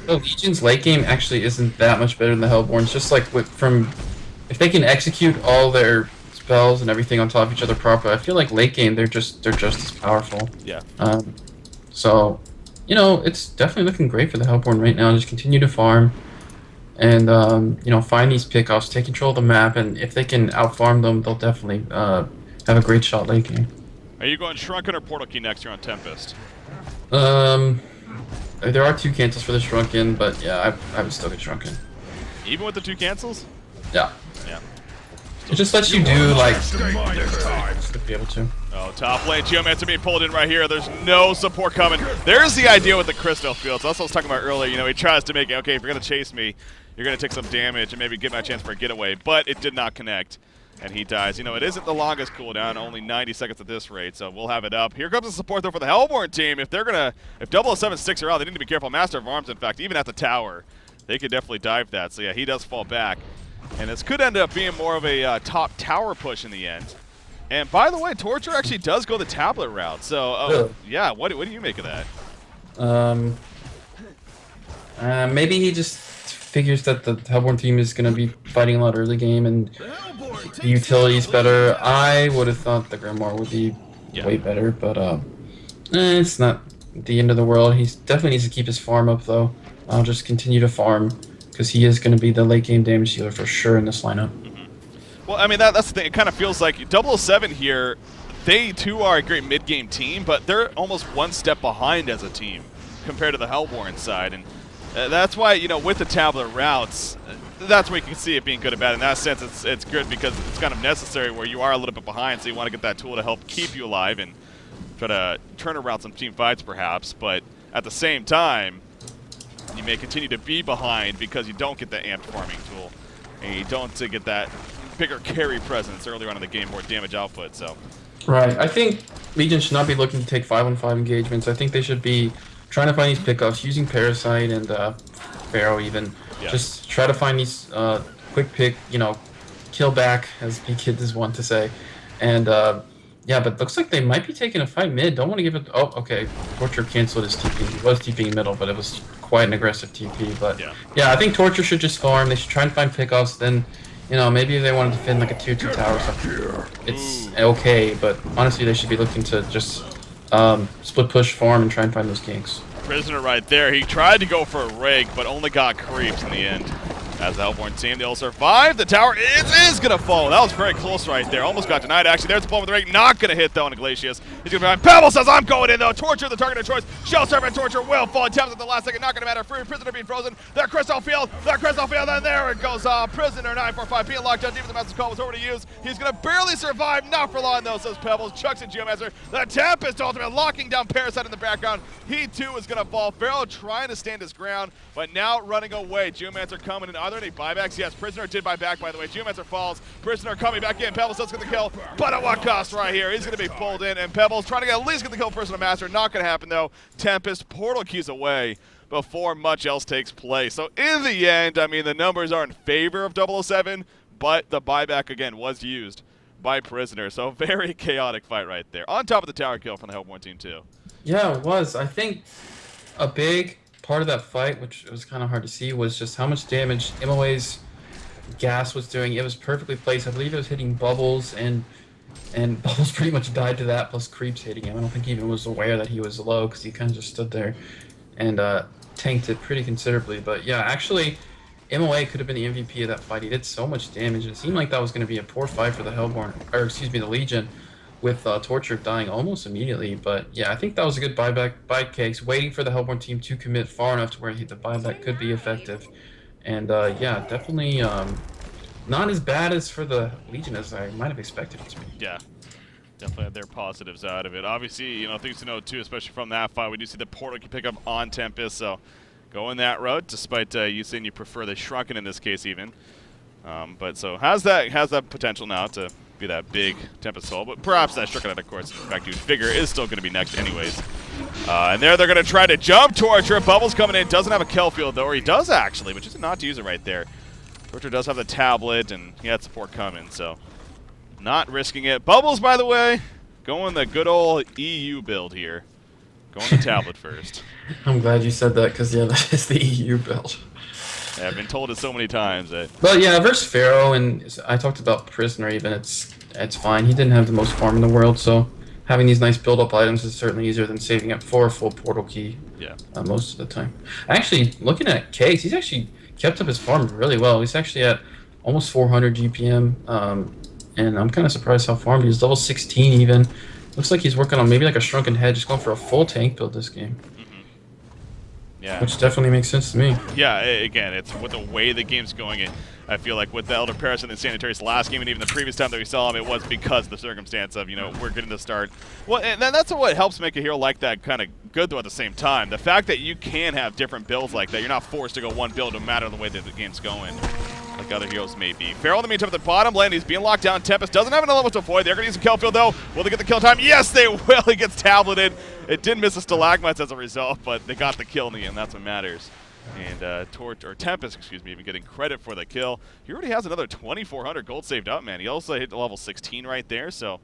B: the Legion's late game actually isn't that much better than the Hellborns. Just like if they can execute all their spells and everything on top of each other properly, I feel like late game they're just as powerful.
A: Yeah.
B: So, you know, it's definitely looking great for the Hellborn right now. Just continue to farm and you know, find these pickoffs, take control of the map, and if they can outfarm them, they'll definitely have a great shot late game.
A: Are you going Shrunken or Portal Key next year on Tempest?
B: There are 2 cancels for the Shrunken, but yeah, I would still get Shrunken.
A: Even with the 2 cancels?
B: Yeah.
A: Yeah.
B: It just lets you do, like, just to be able to.
A: Oh, top lane, Geomancer being pulled in right here. There's no support coming. There's the idea with the Crystal Fields. That's what I was talking about earlier. You know, he tries to make it, okay, if you're going to chase me, you're going to take some damage and maybe give my chance for a getaway, but it did not connect. And he dies. You know, it isn't the longest cooldown, only 90 seconds at this rate, so we'll have it up. Here comes the support, though, for the Hellborn team. If 007 sticks around, they need to be careful. Master of Arms, in fact, even at the tower, they could definitely dive that. So yeah, he does fall back. And this could end up being more of a top tower push in the end. And by the way, Torture actually does go the tablet route. So
B: Really?
A: yeah, what do you make of that?
B: Maybe he just figures that the Hellborn team is going to be fighting a lot early game and the utility's better. I would have thought the Grimoire would be way better, but it's not the end of the world. He definitely needs to keep his farm up, though. I'll just continue to farm because he is going to be the late game damage dealer for sure in this lineup.
A: Well, I mean, that's the thing. It kind of feels like 007 here, they too are a great mid-game team, but they're almost one step behind as a team compared to the Hellborn side. And that's why, you know, with the tablet routes, that's where you can see it being good and bad. In that sense, it's good because it's kind of necessary where you are a little bit behind, so you want to get that tool to help keep you alive and try to turn around some team fights perhaps. But at the same time, you may continue to be behind because you don't get the amped farming tool and you don't get that bigger carry presence earlier on in the game, more damage output. So
B: right. I think Legion should not be looking to take 5-on-5 engagements. I think they should be trying to find these pickups using Parasite and Pharaoh even.
A: Yeah.
B: Just try to find these quick pick, you know, kill back, as B-Kids want to say. And yeah, but looks like they might be taking a fight mid. Don't want to give it. Oh, okay. Torture canceled his TP. He was TPing middle, but it was quite an aggressive TP. But yeah, I think Torture should just farm. They should try and find pickoffs. Then, you know, maybe if they wanted to defend like a 2-2 tower or something, it's okay. But honestly, they should be looking to just split push farm and try and find those ganks.
A: Prisoner right there. He tried to go for a rake, but only got creeps in the end. As the Hellborn team, they'll survive. The tower is going to fall. That was very close right there. Almost got denied, actually. There's the ball with the rake. Not going to hit, though, on Iglesias. He's going to be behind. Pebble says, I'm going in, though. Torture, the target of choice. Shell Servant Torture will fall. Attempts at the last second. Not going to matter. Free Prisoner being frozen. There, Crystal Field. And there it goes. Prisoner 945 being locked down. Deep in the Master's Call was already used. He's going to barely survive. Not for long, though, says Pebbles. Chucks and Geomancer. The Tempest ultimate locking down Parasite in the background. He, too, is going to fall. Pharaoh trying to stand his ground, but now running away. Geomancer coming in. Are there any buybacks? Yes. Prisoner did buy back, by the way. Geomancer falls. Prisoner coming back in. Pebbles does get the kill, but at what cost right here? He's going to be pulled in, and Pebbles trying to get at least get the kill first on the Master. Not going to happen, though. Tempest portal keys away before much else takes place. So in the end, I mean, the numbers are in favor of 007, but the buyback, again, was used by Prisoner. So very chaotic fight right there. On top of the tower kill from the Hellborn team, too.
B: Yeah, it was. I think a big part of that fight, which was kind of hard to see, was just how much damage MOA's gas was doing. It was perfectly placed. I believe it was hitting Bubbles, and Bubbles pretty much died to that, plus creeps hitting him. I don't think he even was aware that he was low because he kind of just stood there and tanked it pretty considerably. But yeah, actually, MOA could have been the MVP of that fight. He did so much damage. It seemed like that was going to be a poor fight for the Hellborn, or excuse me, the Legion, with Torture dying almost immediately. But yeah, I think that was a good buyback by Cakes, waiting for the Hellborn team to commit far enough to where the buyback could be effective. And yeah, definitely not as bad as for the Legion as I might have expected it to be.
A: Yeah, definitely had their positives out of it. Obviously, you know, things to note too, especially from that fight. We do see the portal can pick up on Tempest, so going that route, despite you saying you prefer the Shrunken in this case even. But so has that potential now to be that big Tempest soul, but perhaps that Shrunken, of course, in fact, you'd figure is still going to be next anyways. And there they're going to try to jump Torture. Bubbles coming in. Doesn't have a kill field, though, or he does actually, but just not to use it right there. Torture does have the tablet, and he had support coming, so not risking it. Bubbles, by the way, going the good old EU build here. Going the tablet first.
B: I'm glad you said that, because, yeah, that is the EU build.
A: Yeah, I've been told it so many times that.
B: But yeah, versus Pharaoh, and I talked about Prisoner even, it's fine. He didn't have the most farm in the world, so having these nice build-up items is certainly easier than saving up for a full portal key.
A: Yeah.
B: Most of the time. Actually, looking at Case, he's actually kept up his farm really well. He's actually at almost 400 GPM, and I'm kind of surprised how farmed he is. Level 16 even. Looks like he's working on maybe like a Shrunken Head, just going for a full tank build this game.
A: Yeah.
B: Which definitely makes sense to me.
A: Yeah, again, it's with the way the game's going. I feel like with the Elder Parasite and Sanitarius last game, and even the previous time that we saw him, it was because of the circumstance of, you know, we're getting the start. Well, and that's what helps make a hero like that kind of good, though, at the same time. The fact that you can have different builds like that, you're not forced to go one build no matter the way that the game's going, like other heroes may be. Pharaoh, in the meantime, at the bottom lane, he's being locked down. Tempest doesn't have an element to avoid. They're going to use a kill field, though. Will they get the kill time? Yes, they will. He gets tableted. It did miss the stalagmites as a result, but they got the kill in the end. That's what matters. And Tempest, excuse me, even getting credit for the kill. He already has another 2,400 gold saved up, man. He also hit level 16 right there, so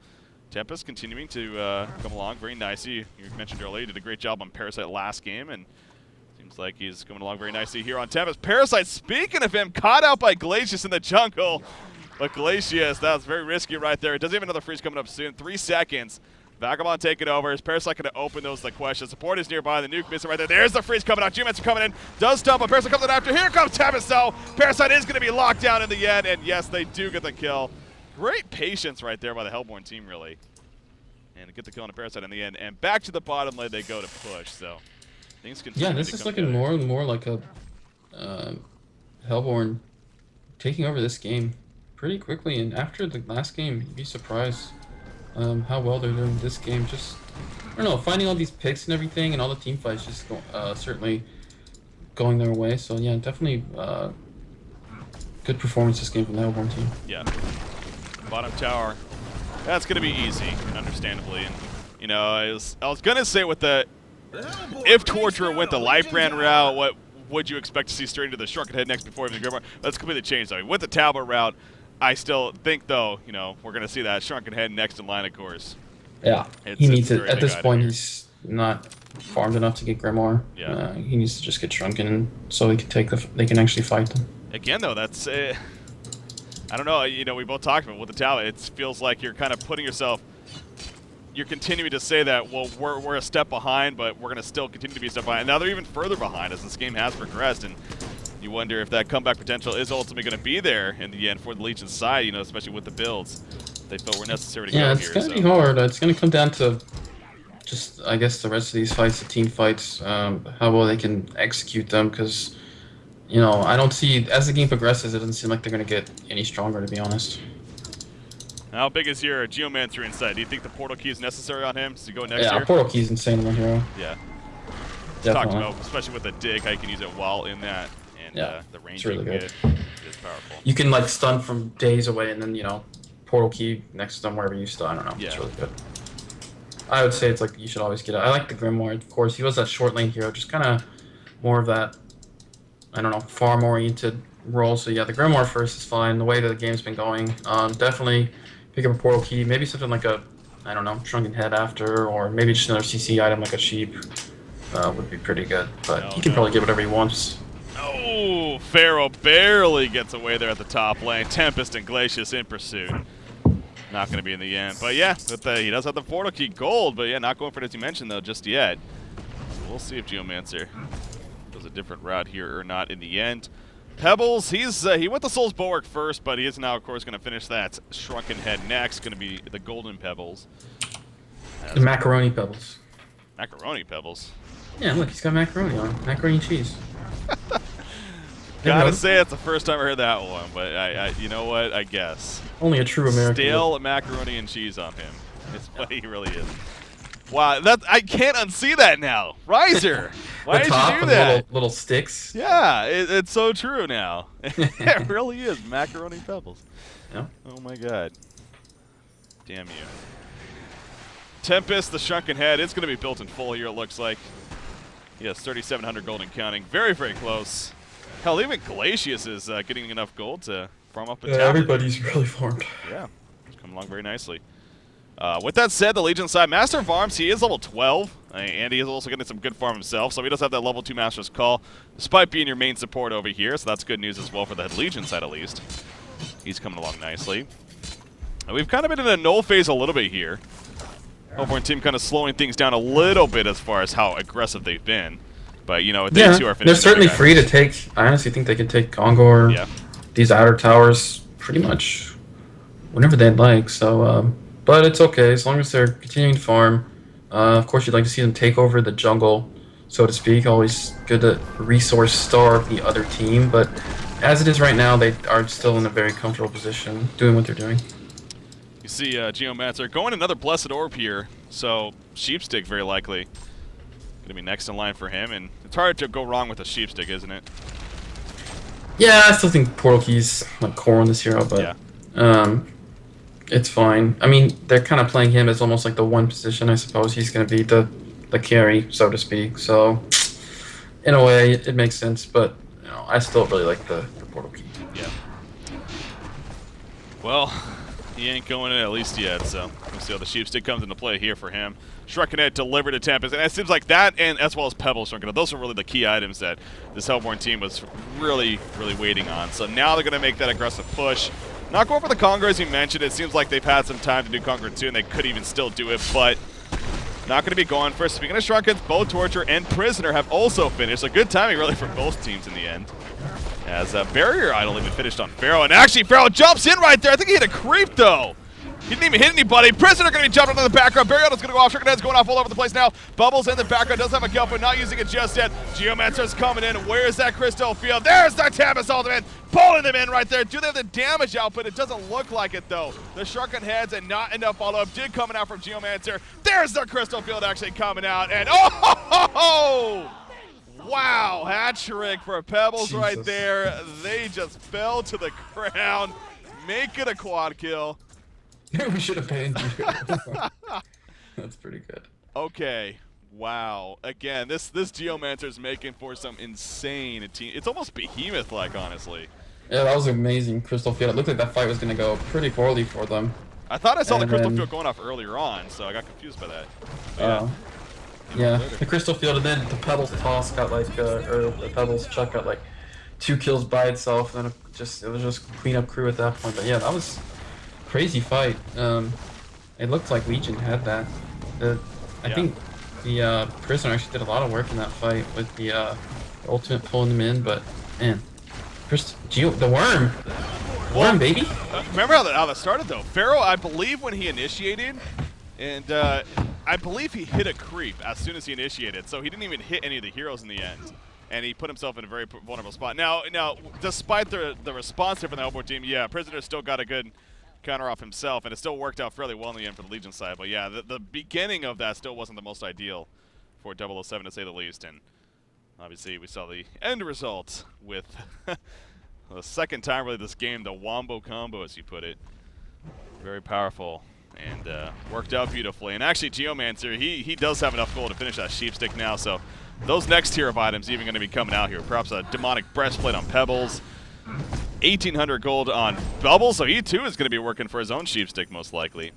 A: Tempest continuing to come along very nicely. You mentioned earlier he did a great job on Parasite last game, and seems like he's coming along very nicely here on Tempest. Parasite, speaking of him, caught out by Glacius in the jungle. But Glacius, that was very risky right there. It does have another freeze coming up soon. 3 seconds. Vagabond taking over. Is Parasite going to open those questions? Support is nearby. The nuke missing right there. There's the freeze coming out. Geomancer coming in. Does stump, but Parasite comes in after. Here comes Tempest, though. Parasite is going to be locked down in the end, and yes, they do get the kill. Great patience right there by the Hellborn team, really. And to get the kill on a Parasite in the end. And back to the bottom lane they go to push, so things continue.
B: Yeah, this is looking more and more like a Hellborn taking over this game pretty quickly. And after the last game, you'd be surprised how well they're doing this game. Just, I don't know, finding all these picks and everything, and all the team fights just certainly going their way. So yeah, definitely good performance this game from the Hellborn team.
A: Yeah. Bottom tower. That's going to be easy, understandably. And, you know, I was going to say with the, if Torturer went the life brand route, what would you expect to see straight into the Shrunken Head next before even the Grimoire? That's completely changed. I mean, with the Talbot route, I still think, though, you know, we're going to see that Shrunken Head next in line, of course.
B: Yeah, he needs it. At this point, he's not farmed enough to get Grimoire.
A: Yeah.
B: He needs to just get Shrunken so he can take they can actually fight them.
A: Again, though, that's I don't know. You know, we both talked about with the Talbot. It feels like you're kind of putting yourself. You're continuing to say that, well, we're a step behind, but we're going to still continue to be a step behind. And now they're even further behind as this game has progressed, and you wonder if that comeback potential is ultimately going to be there in the end for the Legion's side, you know, especially with the builds they felt were necessary to go here.
B: Yeah, it's going to be hard. It's going to come down to just, I guess, the rest of these fights, the team fights, how well they can execute them, because, you know, I don't see, as the game progresses, it doesn't seem like they're going to get any stronger, to be honest.
A: How big is your Geomancer inside? Do you think the portal key is necessary on him to go next year?
B: Yeah, portal key is insane on my hero.
A: Yeah.
B: Definitely.
A: Talked about, especially with the dig, how you can use it while in that, and
B: yeah,
A: the range
B: it's really
A: you
B: good.
A: get is powerful.
B: You can, like, stun from days away, and then, you know, portal key next to them wherever you stun. I don't know.
A: Yeah.
B: It's really good. I would say it's like you should always get it. I like the Grimoire, of course. He was that short lane hero, just kind of more of that, I don't know, farm-oriented role. So yeah, the Grimoire first is fine. The way that the game's been going, definitely pick up a portal key. Maybe something like a, I don't know, Shrunken Head after, or maybe just another CC item like a sheep would be pretty good. But he can probably get whatever he wants.
A: Oh, Pharaoh barely gets away there at the top lane. Tempest and Glacius in pursuit. Not going to be in the end. But yeah, he does have the portal key gold, but yeah, not going for it as you mentioned though just yet. So we'll see if Geomancer goes a different route here or not in the end. Pebbles, he went the Soul's Bulwark first, but he is now, of course, going to finish that Shrunken Head next. Going to be the Golden Pebbles.
B: The Macaroni Pebbles.
A: Macaroni Pebbles?
B: Yeah, look, he's got macaroni on him. Macaroni and cheese.
A: Gotta say, it's the first time I heard that one, but I you know what? I guess.
B: Only a true American.
A: Stale macaroni and cheese on him. It's what he really is. Wow, I can't unsee that now. Riser, why did you do that?
B: Little sticks.
A: Yeah, it's so true now. It really is macaroni pebbles.
B: Yeah.
A: Oh my god. Damn you. Tempest, the Shrunken Head, it's going to be built in full here, it looks like. He has 3,700 gold and counting. Very, very close. Hell, even Glacius is getting enough gold to farm up a tower.
B: Everybody's really farmed.
A: Yeah, it's coming along very nicely. With that said, the Legion side, Master of Arms, he is level 12, and he is also getting some good farm himself, so he does have that level 2 Master's Call, despite being your main support over here, so that's good news as well for the Legion side at least. He's coming along nicely. And we've kind of been in a null phase a little bit here. Hellborn team kind of slowing things down a little bit as far as how aggressive they've been. But, you know, they too are finishing.
B: They're certainly free to take. I honestly think they can take Gongor, these outer towers, pretty much whenever they'd like. So, but it's okay as long as they're continuing to farm. Of course, you'd like to see them take over the jungle, so to speak. Always good to resource starve the other team. But as it is right now, they are still in a very comfortable position doing what they're doing.
A: You see Geomancer going another Blessed Orb here, so Sheepstick very likely going to be next in line for him, and it's hard to go wrong with a Sheepstick, isn't it?
B: Yeah, I still think Portal Key's like core on this hero, but it's fine. I mean, they're kind of playing him as almost like the one position, I suppose. He's going to be the carry, so to speak. So in a way, it makes sense, but I still really like the portal key.
A: Yeah. Well, he ain't going in at least yet, so we'll see how the sheep stick comes into play here for him. Shrunken Head delivered to Tempest, and it seems like that, and as well as Pebble Shrunken Head, those are really the key items that this Hellborn team was really, really waiting on. So now they're going to make that aggressive push. Not going for the Conqueror, as you mentioned. It seems like they've had some time to do Conqueror 2, and they could even still do it, but not going to be going for. Speaking of Shrunkens, both Torture and Prisoner have also finished. So good timing, really, for both teams in the end. As Barrier Idol even finished on Pharaoh, and actually Pharaoh jumps in right there. I think he hit a creep, though. He didn't even hit anybody. Prisoner going to be jumping in the background. Barrier Idol's going to go off. Shrunken Head's going off all over the place now. Bubbles in the background. Does have a kill, but not using it just yet. Geomancer's coming in. Where's that Crystal Field? There's the Tempest Ultimate. Pulling them in right there. Do they have the damage output? It doesn't look like it, though. The Shrunken Heads and not enough follow-up did coming out from Geomancer. There's the Crystal Field actually coming out. And oh! Wow, hat trick for Pebbles right there. They just fell to the ground. Make it a quad kill.
B: We should have banned you. That's pretty good.
A: Okay. Wow. Again, this Geomancer is making for some insane team. It's almost behemoth-like, honestly.
B: Yeah, that was amazing. Crystal Field. It looked like that fight was going to go pretty poorly for them.
A: I thought I saw the Crystal Field going off earlier on, so I got confused by that.
B: Yeah, the Crystal Field, and then the Pebbles toss got like, or the Pebbles chuck got like 2 kills by itself, and then it was just cleanup crew at that point. But yeah, that was a crazy fight. It looked like Legion had that. I think the Prisoner actually did a lot of work in that fight with the ultimate pulling them in, but man, the worm. Worm, baby.
A: Remember how that started, though? Pharaoh, I believe when he initiated, and I believe he hit a creep as soon as he initiated, so he didn't even hit any of the heroes in the end, and he put himself in a very vulnerable spot. Now, despite the response here from the Hellborn team, yeah, Prisoner still got a good counter off himself, and it still worked out fairly well in the end for the Legion side. But yeah, the beginning of that still wasn't the most ideal for 007, to say the least, and obviously we saw the end result with the second time really this game, the Wombo combo, as you put it. Very powerful. And worked out beautifully. And actually, Geomancer, he does have enough gold to finish that sheepstick now. So those next tier of items even going to be coming out here. Perhaps a demonic breastplate on Pebbles, 1,800 gold on Bubbles. So he too is going to be working for his own sheepstick most likely.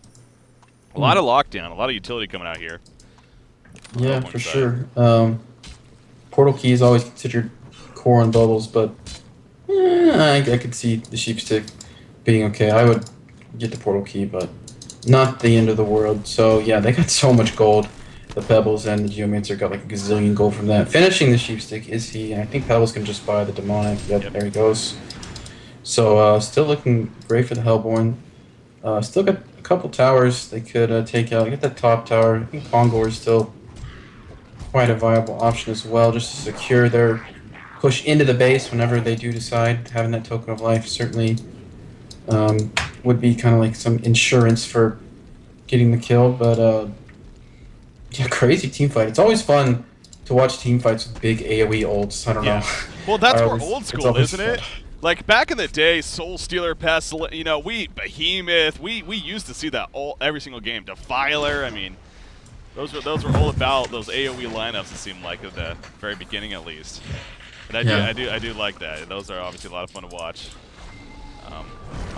A: A lot of lockdown, a lot of utility coming out here.
B: Yeah, for sure. Portal key is always considered core on Bubbles, but I could see the sheepstick being okay. I would get the portal key, but not the end of the world. So yeah, they got so much gold. The Pebbles and the Geomancer got like a gazillion gold from that. Finishing the sheepstick is he, and I think Pebbles can just buy the demonic. Yep, there he goes. So still looking great for the Hellborn. Still got a couple towers they could take out. Get that top tower. I think Kongor is still quite a viable option as well, just to secure their push into the base whenever they do decide. Having that token of life certainly would be kind of like some insurance for getting the kill, but yeah, crazy team fight. It's always fun to watch team fights with big AoE ults. I don't know.
A: Well, that's more old school, isn't it? Like back in the day, Soul Stealer, Pestilence, Behemoth, we used to see that every single game. Defiler, I mean, those were all about those AoE lineups. It seemed like at the very beginning, at least. But I do like that. Those are obviously a lot of fun to watch.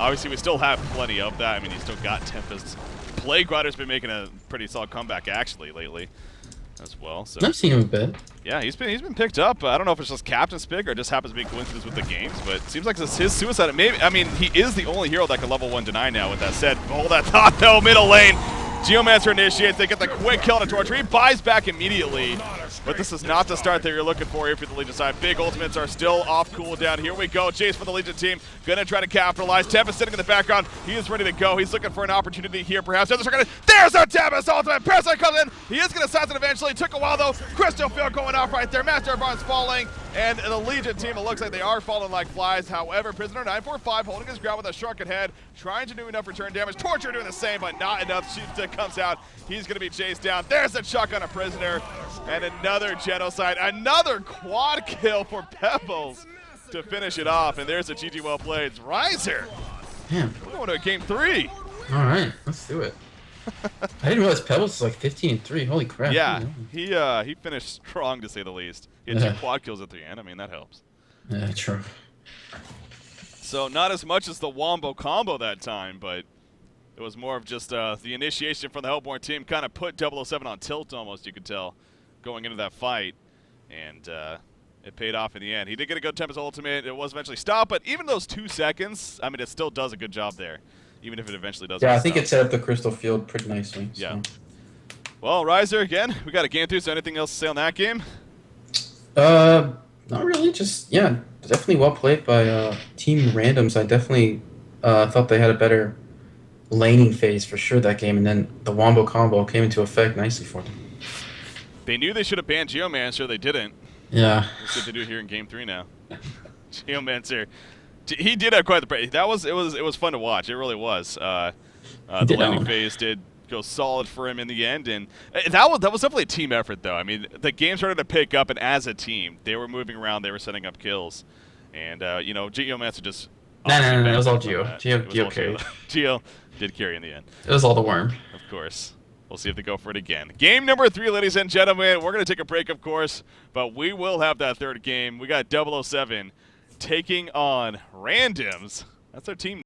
A: Obviously, we still have plenty of that. I mean, you still got Tempest. Plague Rider's been making a pretty solid comeback actually lately, as well. So
B: I've seen him a bit.
A: Yeah, he's been picked up. I don't know if it's just captain's pick or just happens to be coincidence with the games, but it seems like it's his suicide. Maybe he is the only hero that can level 1 deny now. With that said, hold that thought though. Middle lane, Geomancer initiates. They get the quick kill on a Torture. He buys back immediately. But this is not the start that you're looking for here for the Legion side. Big ultimates are still off cooldown. Here we go. Chase for the Legion team. Gonna try to capitalize. Tempest sitting in the background. He is ready to go. He's looking for an opportunity here, perhaps. There's our Tempest ultimate. Parasite comes in. He is gonna size it eventually. Took a while though. Crystal Field going off right there. Master of Arms falling. And the Legion team, it looks like they are falling like flies. However, Prisoner 945 holding his ground with a Shrunken Head, trying to do enough return damage. Torture doing the same, but not enough. Sheepstick comes out. He's going to be chased down. There's a chuck on a Prisoner. And another genocide. Another quad kill for Pebbles to finish it off. And there's a GG well played. Riser.
B: Damn.
A: We're going to game 3.
B: All right, let's do it. I didn't realize Pebbles is like 15-3. Holy crap!
A: Yeah, he finished strong to say the least. He had 2
B: Yeah,
A: quad kills at the end. I mean, that helps.
B: yeah, true.
A: So not as much as the Wombo combo that time, but it was more of just the initiation from the Hellborn team kind of put 007 on tilt almost, you could tell, going into that fight. And it paid off in the end. He did get a good Tempest ultimate. It was eventually stopped, but even those 2 seconds, I mean, it still does a good job there, even if it eventually doesn't
B: Yeah, I think
A: stop.
B: it set up the Crystal Field pretty nicely.
A: Yeah.
B: So.
A: Well, Riser, again, we got a game through, so anything else to say on that game?
B: Not really. Just yeah, definitely well played by Team Randoms. I definitely thought they had a better laning phase for sure that game, and then the Wombo combo came into effect nicely for them.
A: They knew they should have banned Geomancer, they didn't.
B: Yeah.
A: We'll see if they do it here in Game 3 now. Geomancer, he did have quite the break. It was fun to watch. It really was. The landing phase did go solid for him in the end, and that was definitely a team effort, though. I mean, the game started to pick up, and as a team, they were moving around, they were setting up kills, and Geomancer just
B: No, it was all
A: benefited
B: Geo.
A: from that.
B: Geo
A: It was all
B: carried.
A: Geo did carry in the end.
B: It was all the worm.
A: Of course. We'll see if they go for it again. Game number 3, ladies and gentlemen. We're going to take a break, of course, but we will have that third game. We got 007 taking on Randoms. That's our team.